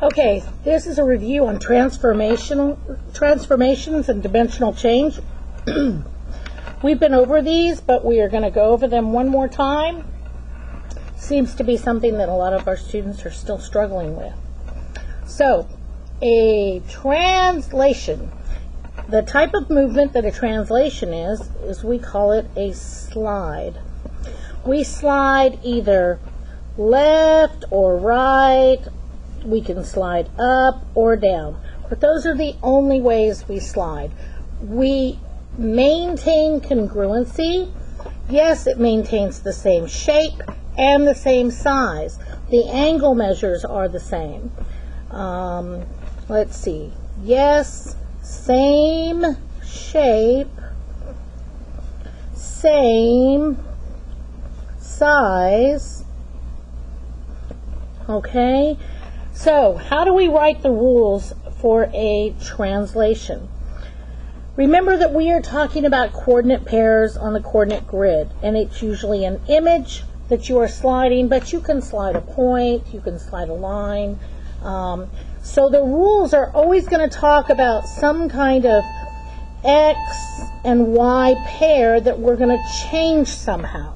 Okay, this is a review on transformations and dimensional change. We've been over these, but we are going to go over them one more time. Seems to be something that a lot of our students are still struggling with. So, a translation. The type of movement that a translation is we call it a slide. We slide either left or right. We can slide up or down. But those are the only ways we slide. We maintain congruency. Yes, it maintains the same shape and the same size. The angle measures are the same. Let's see. Yes, same shape, same size. Okay? So, how do we write the rules for a translation? Remember that we are talking about coordinate pairs on the coordinate grid, and it's usually an image that you are sliding, but you can slide a point, you can slide a line. So the rules are always going to talk about some kind of X and Y pair that we're going to change somehow.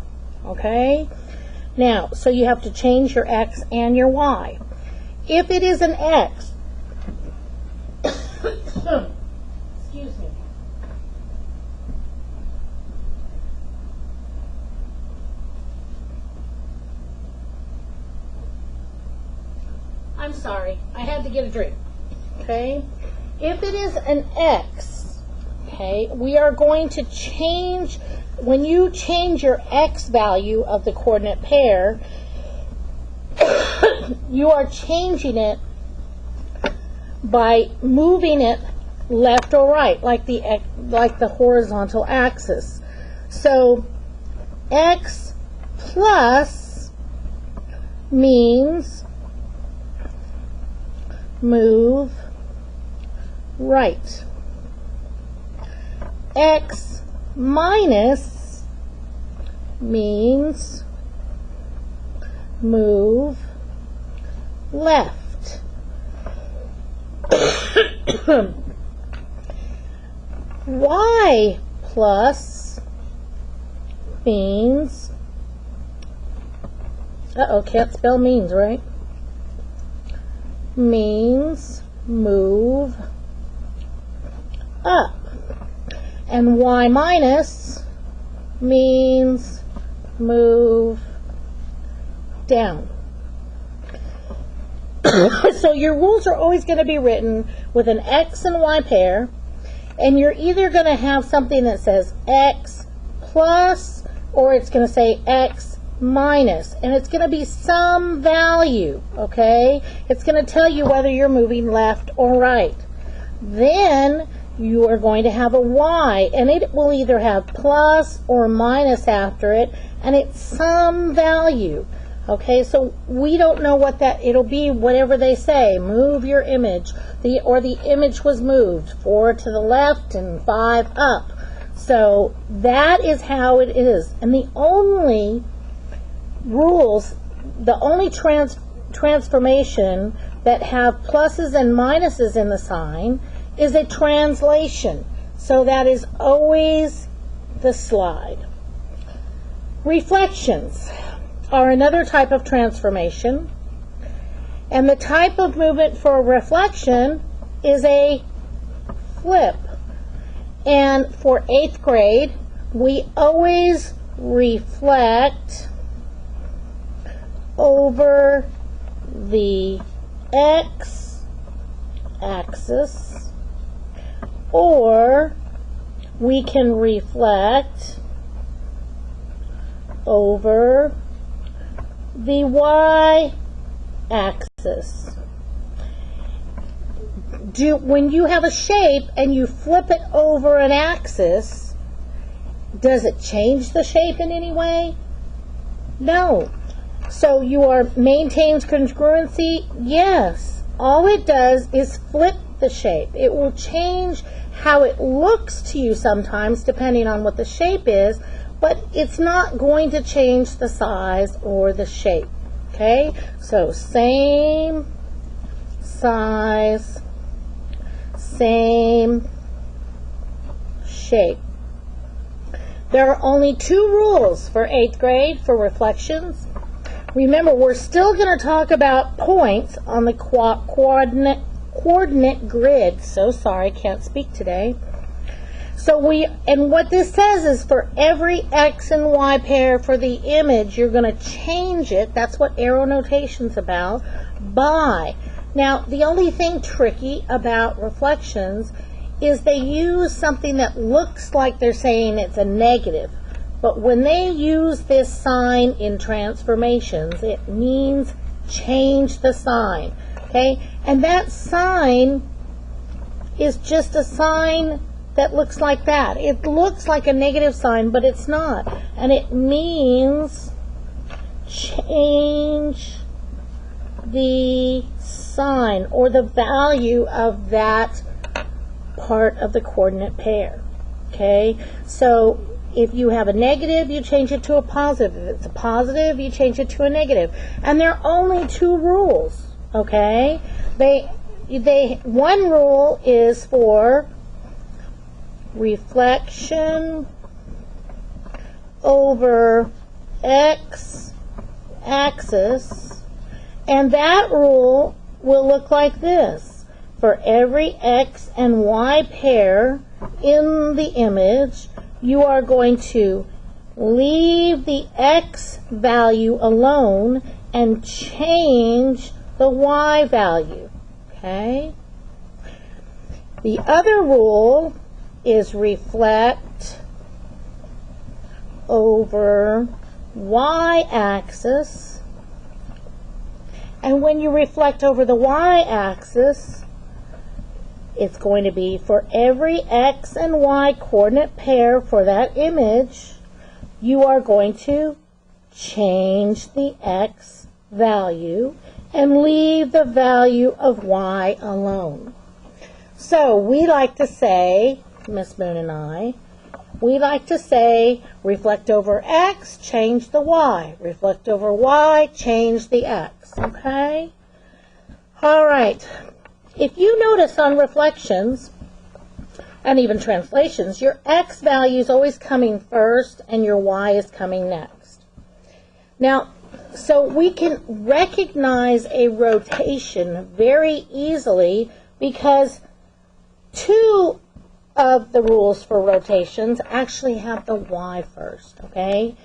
Okay? Now, so you have to change your X and your Y. If it is an X, excuse me. I'm sorry, I had to get a drink. Okay? If it is an X, okay, we are going to change, when you change your X value of the coordinate pair, you are changing it by moving it left or right, like the horizontal axis. So X plus means move right. X minus means move left. Y plus means, can't spell means, right? Means move up. And Y minus means move down. So your rules are always going to be written with an X and Y pair, and you're either going to have something that says X plus, or it's going to say X minus, and it's going to be some value, okay? It's going to tell you whether you're moving left or right. Then you are going to have a Y, and it will either have plus or minus after it, and it's some value. Okay, so we don't know what that, it'll be whatever they say. Move your image. The image was moved 4 to the left and 5 up. So that is how it is. And the only rules, the only transformation that have pluses and minuses in the sign is a translation. So that is always the slide. Reflections are another type of transformation, and the type of movement for a reflection is a flip. And for 8th grade, we always reflect over the x-axis, or we can reflect over the y-axis. When you have a shape and you flip it over an axis, does it change the shape in any way? No. So maintains congruency? Yes. All it does is flip the shape. It will change how it looks to you sometimes depending on what the shape is, but it's not going to change the size or the shape. Okay? So same size, same shape. There are only 2 rules for 8th grade for reflections. Remember, we're still going to talk about points on the coordinate grid. So sorry, can't speak today. And what this says is for every X and Y pair for the image, you're going to change it. That's what arrow notation's about, by. Now, the only thing tricky about reflections is they use something that looks like they're saying it's a negative. But when they use this sign in transformations, it means change the sign. Okay? And that sign is just a sign that looks like that. It looks like a negative sign, but it's not. And it means change the sign or the value of that part of the coordinate pair. Okay? So if you have a negative, you change it to a positive. If it's a positive, you change it to a negative. And there are only 2 rules. Okay? One rule is for reflection over X axis, and that rule will look like this. For every X and Y pair in the image, you are going to leave the X value alone and change the Y value. Okay? The other rule is reflect over Y-axis. And when you reflect over the Y-axis, it's going to be for every X and Y coordinate pair for that image, you are going to change the X value and leave the value of Y alone. So we like to say, Miss Moon and I, we like to say reflect over X, change the Y. Reflect over Y, change the X. Okay? All right. If you notice on reflections, and even translations, your X value is always coming first and your Y is coming next. Now, so we can recognize a rotation very easily because 2 of the rules for rotations actually have the Y first, okay?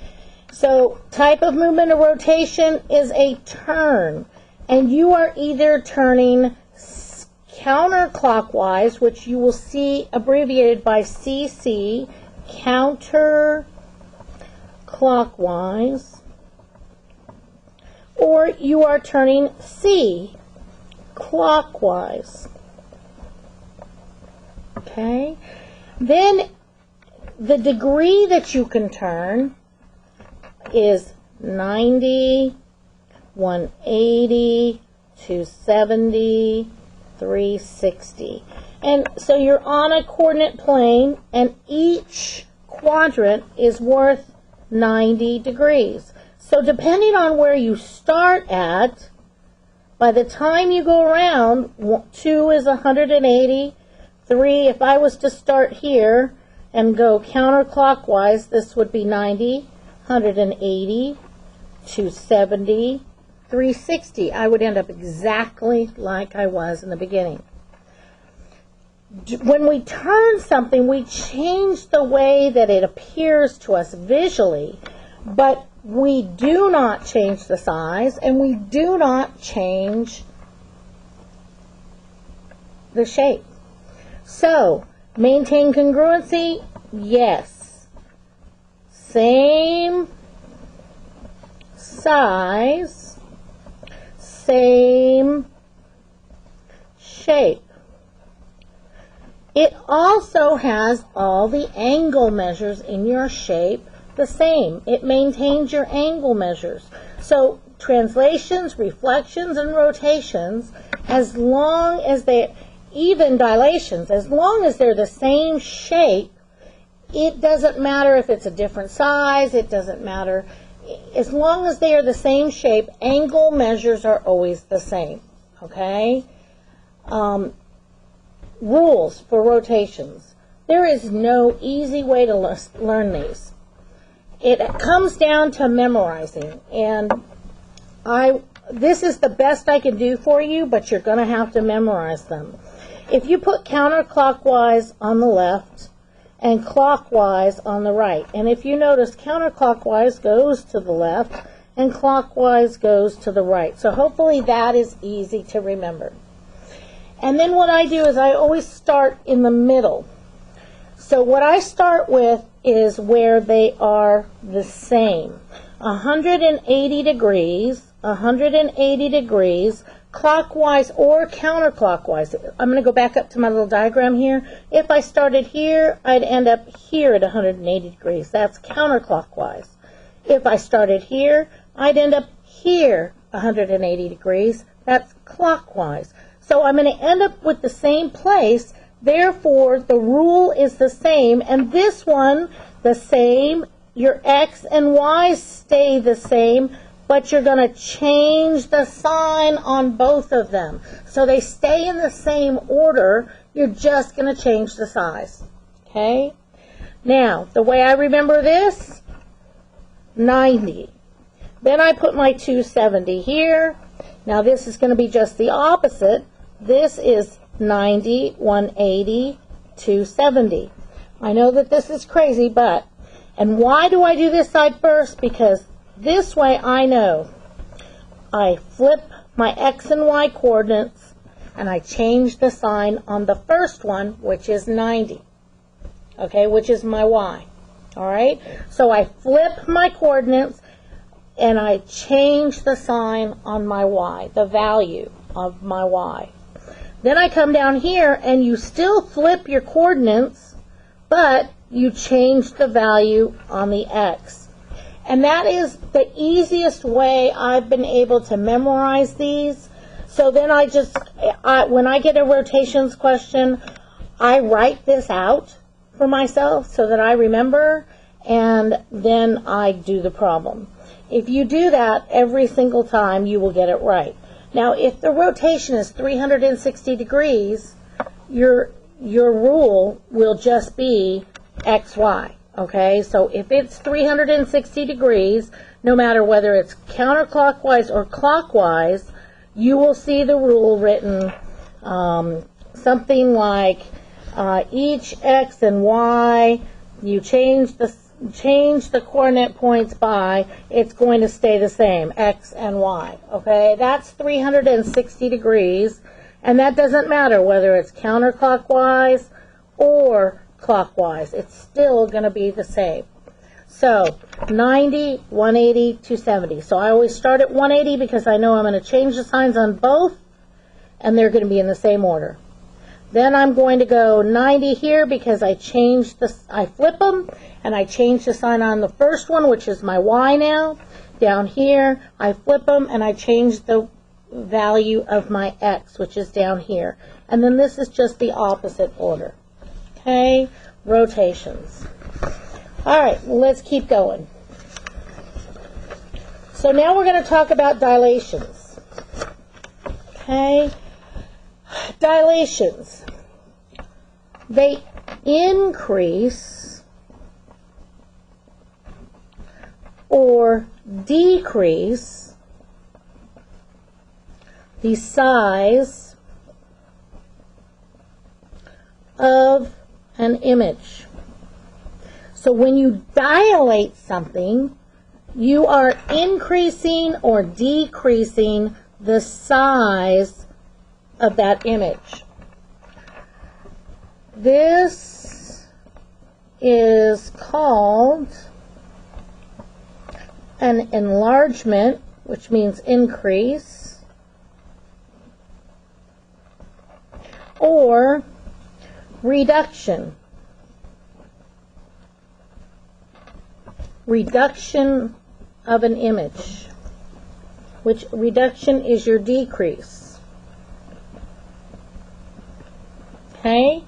So type of movement of rotation is a turn, and you are either turning counterclockwise, which you will see abbreviated by CC, counterclockwise, or you are turning C, clockwise. Okay? Then the degree that you can turn is 90, 180, 270, 360. And so you're on a coordinate plane, and each quadrant is worth 90 degrees. So depending on where you start at, by the time you go around, 2 is 180, 3, if I was to start here and go counterclockwise, this would be 90, 180, 270, 360. I would end up exactly like I was in the beginning. When we turn something, we change the way that it appears to us visually, but we do not change the size, and we do not change the shape. So, maintain congruency, yes. Same size, same shape. It also has all the angle measures in your shape the same. It maintains your angle measures. So translations, reflections, and rotations, as long as they, even dilations, as long as they're the same shape, it doesn't matter if it's a different size, it doesn't matter. As long as they are the same shape, angle measures are always the same. Okay? rules for rotations. There is no easy way to learn these. It comes down to memorizing, and this is the best I can do for you, but you're going to have to memorize them. If you put counterclockwise on the left and clockwise on the right, and if you notice, counterclockwise goes to the left and clockwise goes to the right. So hopefully that is easy to remember. And then what I do is I always start in the middle. So what I start with is where they are the same. 180 degrees, 180 degrees, clockwise or counterclockwise. I'm going to go back up to my little diagram here. If I started here, I'd end up here at 180 degrees. That's counterclockwise. If I started here, I'd end up here 180 degrees. That's clockwise. So I'm going to end up with the same place. Therefore, the rule is the same. And this one, the same. Your X and Y stay the same, but you're going to change the sign on both of them. So they stay in the same order. You're just going to change the size. Okay? Now, the way I remember this, 90. Then I put my 270 here. Now this is going to be just the opposite. This is 90, 180, 270. I know that this is crazy, and why do I do this side first? Because this way I know I flip my X and Y coordinates and I change the sign on the first one, which is 90, okay, which is my Y. All right, so I flip my coordinates and I change the sign on my Y, the value of my Y. Then I come down here and you still flip your coordinates, but you change the value on the X. And that is the easiest way I've been able to memorize these. So then when I get a rotations question, I write this out for myself so that I remember, and then I do the problem. If you do that every single time, you will get it right. Now, if the rotation is 360 degrees, your rule will just be XY, okay? So if it's 360 degrees, no matter whether it's counterclockwise or clockwise, you will see the rule written something like each X and Y, you change the coordinate points by, it's going to stay the same, X and Y, okay? That's 360 degrees, and that doesn't matter whether it's counterclockwise or clockwise. It's still going to be the same. So 90, 180, 270. So I always start at 180 because I know I'm going to change the signs on both, and they're going to be in the same order. Then I'm going to go 90 here because I flip them, and I change the sign on the first one, which is my Y now. Down here, I flip them, and I change the value of my X, which is down here. And then this is just the opposite order. Okay, rotations. All right, let's keep going. So now we're going to talk about dilations. Okay, dilations. They increase or decrease the size of an image. So when you dilate something, you are increasing or decreasing the size of that image. This is called an enlargement, which means increase, or reduction. Reduction of an image, which reduction is your decrease. Okay?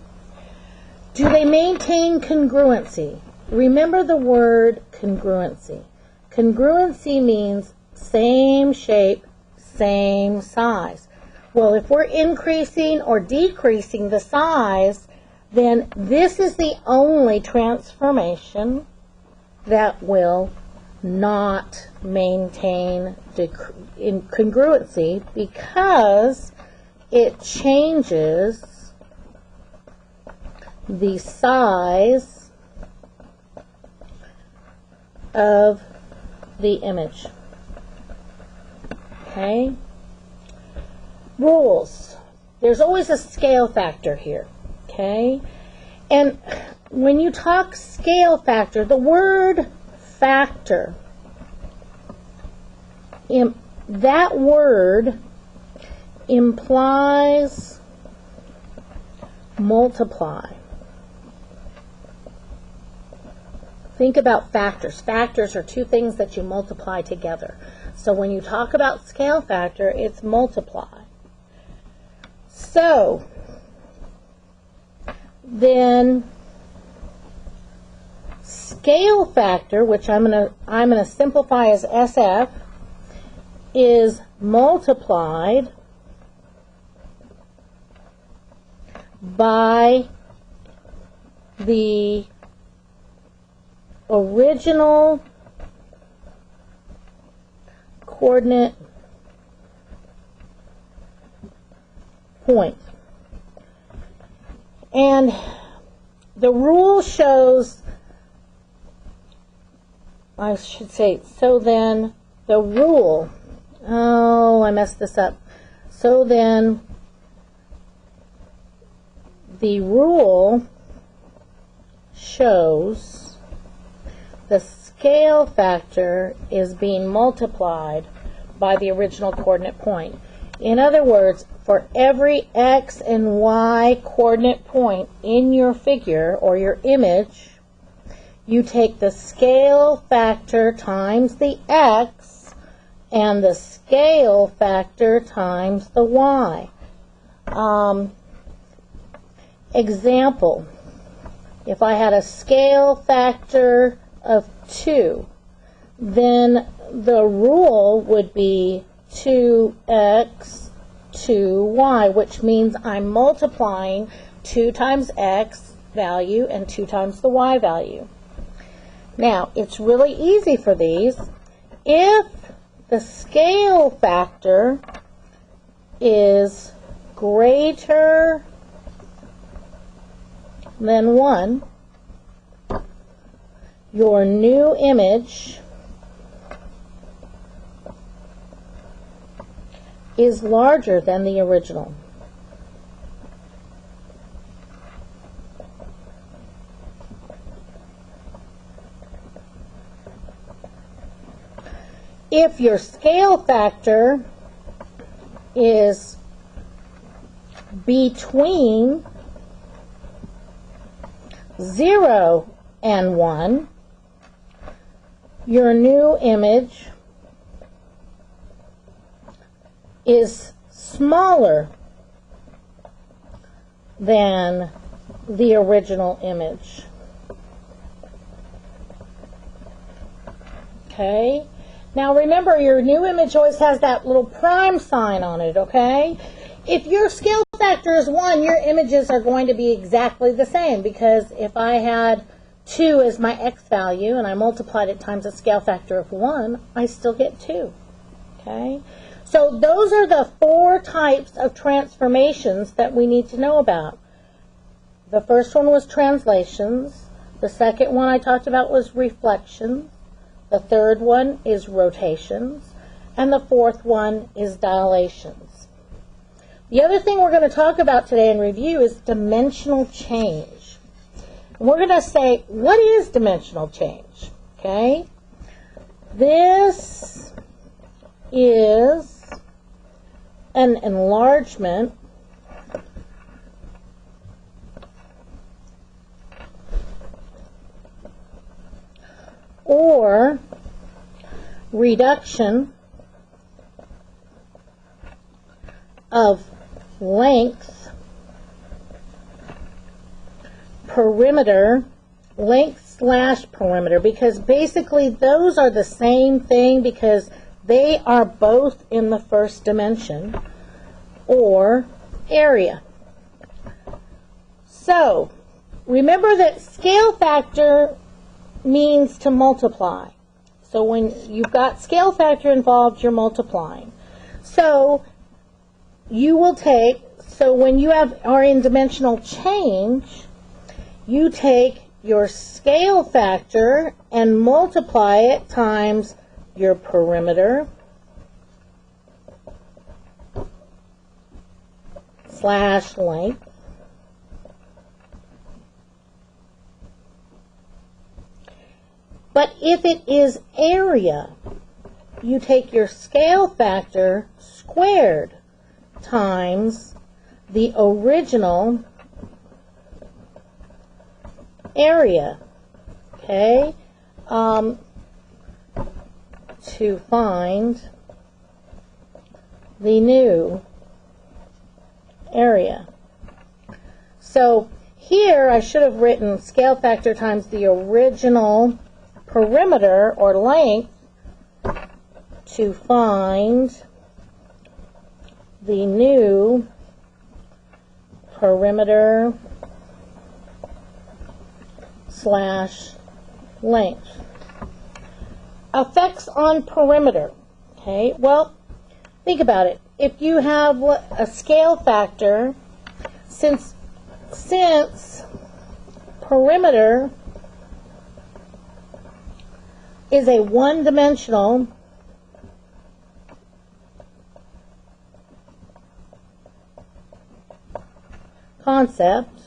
Do they maintain congruency? Remember the word congruency. Congruency means same shape, same size. Well, if we're increasing or decreasing the size, then this is the only transformation that will not maintain congruency, because it changes the size of the image. Okay? Rules. There's always a scale factor here. Okay? And when you talk scale factor, the word factor, that word implies multiply. Think about factors. Factors are two things that you multiply together. So when you talk about scale factor, it's multiply. So then scale factor, which I'm gonna simplify as SF, is multiplied by the original coordinate point. And the rule shows, I should say, so then the rule, oh, I messed this up. So then the rule shows the scale factor is being multiplied by the original coordinate point. In other words, for every x and y coordinate point in your figure or your image, you take the scale factor times the x and the scale factor times the y. Example, if I had a scale factor of 2, then the rule would be 2x, 2y, which means I'm multiplying 2 times x value and 2 times the y value. Now, it's really easy for these. If the scale factor is greater than 1, your new image is larger than the original. If your scale factor is between 0 and 1, your new image is smaller than the original image. Okay? Now remember, your new image always has that little prime sign on it, okay? If your scale factor is 1, your images are going to be exactly the same, because if I had 2 as my x value and I multiplied it times a scale factor of 1, I still get 2. Okay? So those are the 4 types of transformations that we need to know about. The first one was translations. The second one I talked about was reflections. The third one is rotations. And the fourth one is dilations. The other thing we're going to talk about today in review is dimensional change. And we're going to say, what is dimensional change? Okay? This is an enlargement or reduction of length, perimeter, length/perimeter, because basically those are the same thing because they are both in the first dimension. or area. So, remember that scale factor means to multiply. So when you've got scale factor involved, you're multiplying. So you will take, so when you are in dimensional change, you take your scale factor and multiply it times your perimeter slash length But if it is area, you take your scale factor squared times the original area, okay, to find the new area. So here I should have written scale factor times the original perimeter or length to find the new perimeter slash length. Effects on perimeter. Okay, well, think about it. If you have a scale factor, since perimeter is a one-dimensional concept,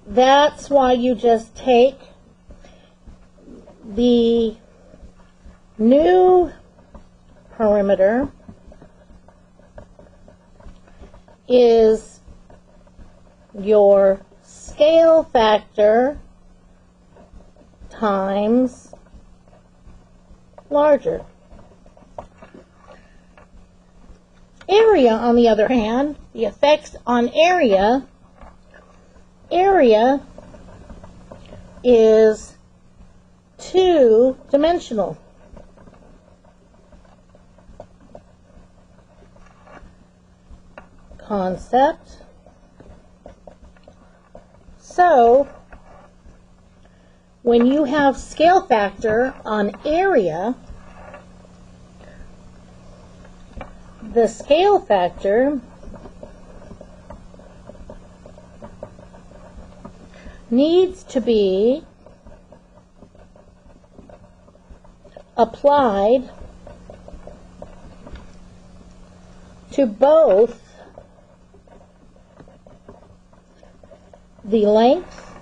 that's why you just take the new perimeter is your scale factor times larger. Area, on the other hand, the effects on area is two-dimensional. Concept. So, when you have scale factor on area, the scale factor needs to be applied to both the length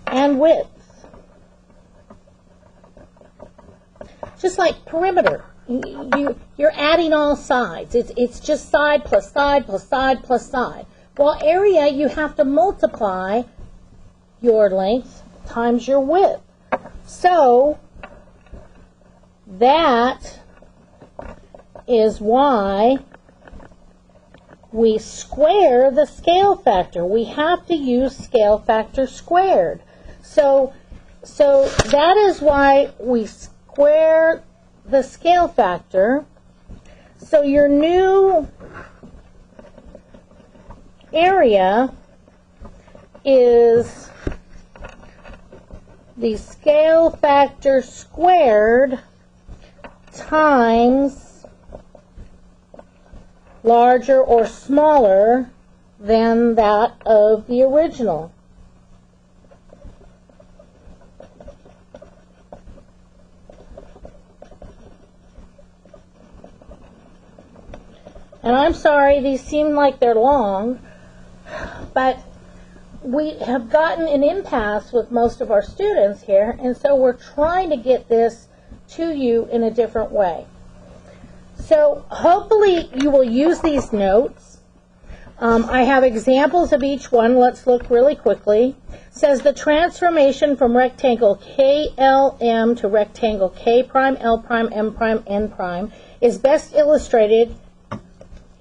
and width. Just like perimeter, you're adding all sides. It's just side plus side plus side plus side. Well, area, you have to multiply your length times your width. So that is why we square the scale factor. We have to use scale factor squared. So that is why we square the scale factor. So your new area is the scale factor squared times larger or smaller than that of the original. And I'm sorry, these seem like they're long, but we have gotten an impasse with most of our students here, and so we're trying to get this to you in a different way. So hopefully you will use these notes. I have examples of each one. Let's look really quickly. It says the transformation from rectangle KLM to rectangle K prime, L prime, M prime, N prime is best illustrated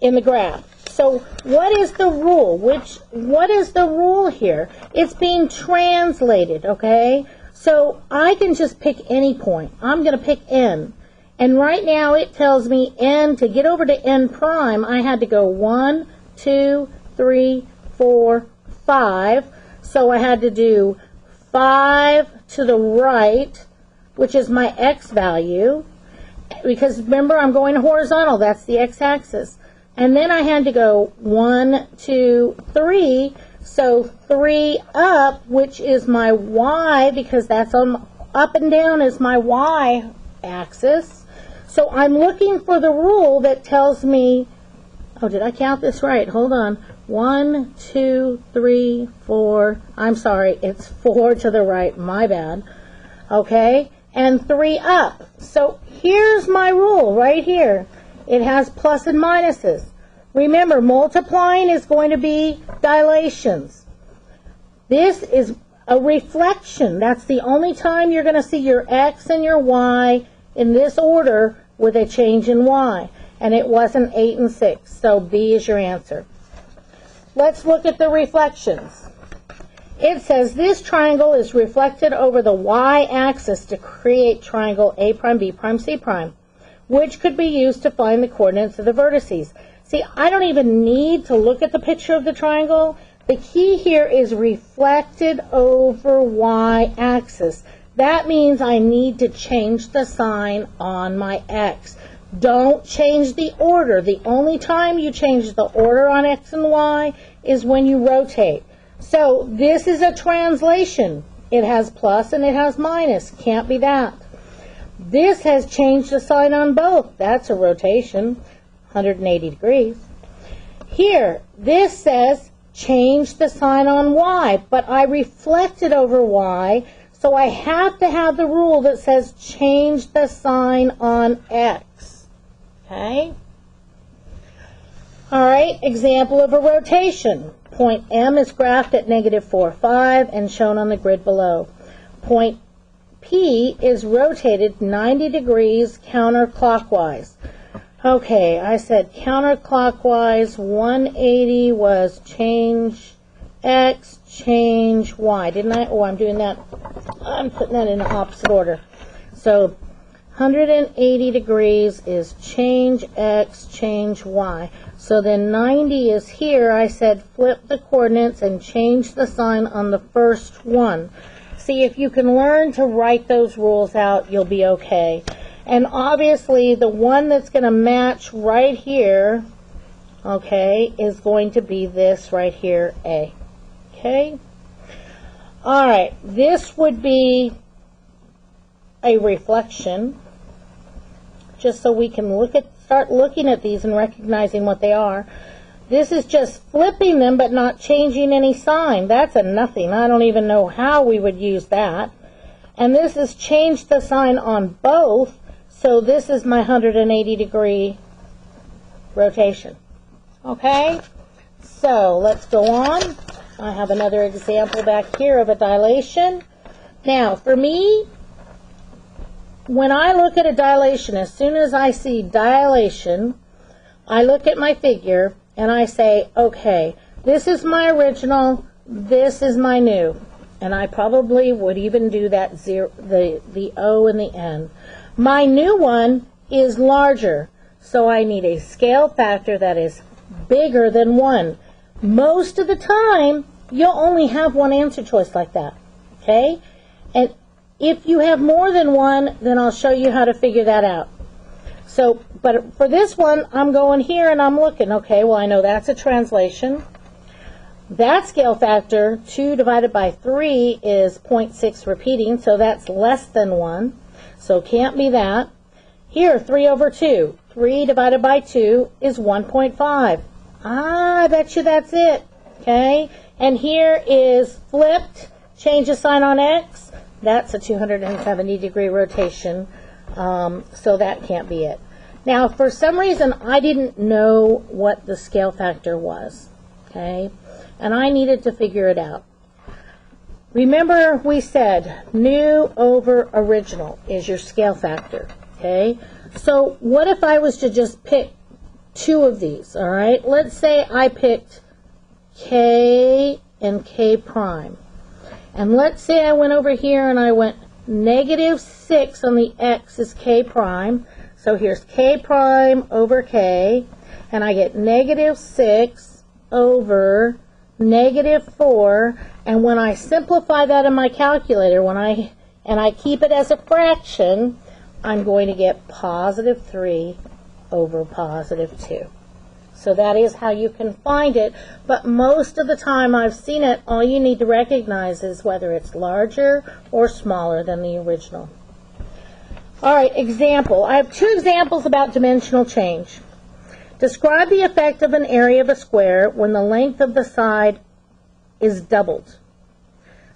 in the graph. So what is the rule? What is the rule here? It's being translated, okay? So I can just pick any point. I'm going to pick n. And right now it tells me n, to get over to n prime, I had to go 1, 2, 3, 4, 5. So I had to do 5 to the right, which is my x value. Because remember, I'm going horizontal. That's the x-axis. And then I had to go 1, 2, 3. So 3 up, which is my y, because that's on up and down is my y-axis. So I'm looking for the rule that tells me, oh, did I count this right? Hold on. 1, 2, 3, 4. I'm sorry, it's 4 to the right. My bad. Okay, and 3 up. So here's my rule right here. It has plus and minuses. Remember, multiplying is going to be dilations. This is a reflection. That's the only time you're going to see your x and your y in this order with a change in y. And it wasn't 8 and 6. So B is your answer. Let's look at the reflections. It says this triangle is reflected over the y-axis to create triangle A prime, B prime, C prime, which could be used to find the coordinates of the vertices. See, I don't even need to look at the picture of the triangle. The key here is reflected over y-axis. That means I need to change the sign on my x. Don't change the order. The only time you change the order on x and y is when you rotate. So this is a translation. It has plus and it has minus. Can't be that. This has changed the sign on both. That's a rotation, 180 degrees. Here, this says change the sign on y, but I reflected over y, so I have to have the rule that says change the sign on x. Okay? All right, example of a rotation. Point M is graphed at -4, 5 and shown on the grid below. Point P is rotated 90 degrees counterclockwise. Okay, I said counterclockwise, 180 was change x, change y. Didn't I? Oh, I'm doing that. I'm putting that in the opposite order. So 180 degrees is change x, change y. So then 90 is here. I said flip the coordinates and change the sign on the first one. See, if you can learn to write those rules out, you'll be okay. And obviously, the one that's going to match right here, okay, is going to be this right here, A. Okay? All right, this would be a reflection, just so we can start looking at these and recognizing what they are. This is just flipping them but not changing any sign. That's a nothing. I don't even know how we would use that. And this is change the sign on both. So this is my 180 degree rotation. Okay? So let's go on. I have another example back here of a dilation. Now, for me, when I look at a dilation, as soon as I see dilation, I look at my figure and I say, okay, this is my original, this is my new. And I probably would even do that the O and the N. My new one is larger, so I need a scale factor that is bigger than 1. Most of the time, you'll only have one answer choice like that, okay? And if you have more than one, then I'll show you how to figure that out. So, but for this one, I'm going here and I'm looking, okay, well, I know that's a translation. That scale factor, 2 divided by 3, is 0.6 repeating, so that's less than 1. So can't be that. Here, 3 over 2. 3 divided by 2 is 1.5. I bet you that's it. Okay? And here is flipped. Change the sign on X. That's a 270 degree rotation. So that can't be it. Now, for some reason, I didn't know what the scale factor was. Okay? And I needed to figure it out. Remember, we said new over original is your scale factor, okay? So what if I was to just pick 2 of these, all right? Let's say I picked K and K prime. And let's say I went over here and I went negative 6 on the x is k prime. So here's k prime over k, and I get negative 6 over negative 4, and when I simplify that in my calculator, and I keep it as a fraction, I'm going to get positive 3 over positive 2. So that is how you can find it, but most of the time I've seen it, all you need to recognize is whether it's larger or smaller than the original. All right, example. I have 2 examples about dimensional change. Describe the effect of an area of a square when the length of the side is doubled.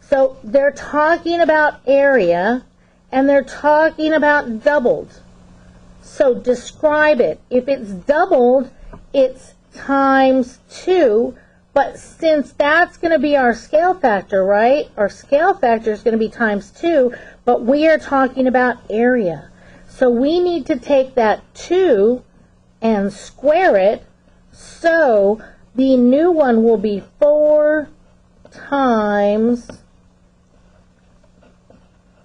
So they're talking about area, and they're talking about doubled. So describe it. If it's doubled, it's times 2, but since that's going to be our scale factor, right? Our scale factor is going to be times 2, but we are talking about area. So we need to take that 2 and square it, so the new one will be 4 times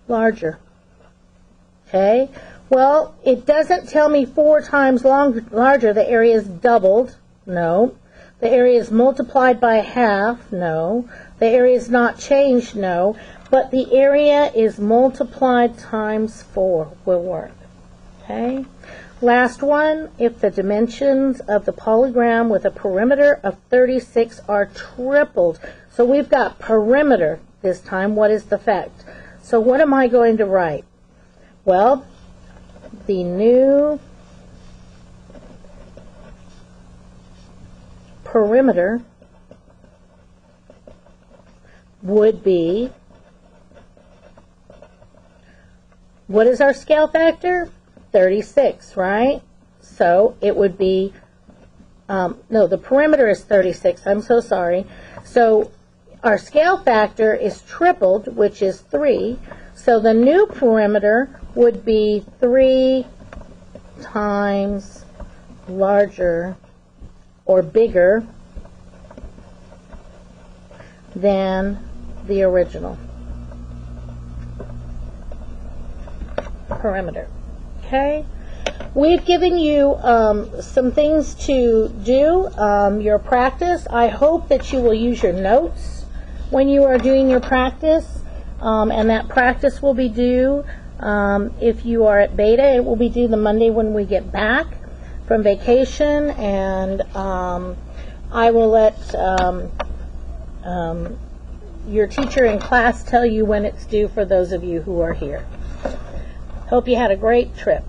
larger. Okay? Well, it doesn't tell me 4 times larger. The area is doubled. No. The area is multiplied by half. No. The area is not changed. No. But the area is multiplied times 4 will work. Okay? Last one, if the dimensions of the polygram with a perimeter of 36 are tripled. So we've got perimeter this time. What is the effect? So what am I going to write? Well, the new perimeter would be, what is our scale factor? 36, right? So it would be, no, the perimeter is 36. I'm so sorry. So our scale factor is tripled, which is 3. So the new perimeter would be 3 times larger or bigger than the original perimeter. Okay? We've given you some things to do, your practice. I hope that you will use your notes when you are doing your practice, and that practice will be due, if you are at beta, it will be due the Monday when we get back from vacation, and I will let your teacher in class tell you when it's due for those of you who are here. Hope you had a great trip.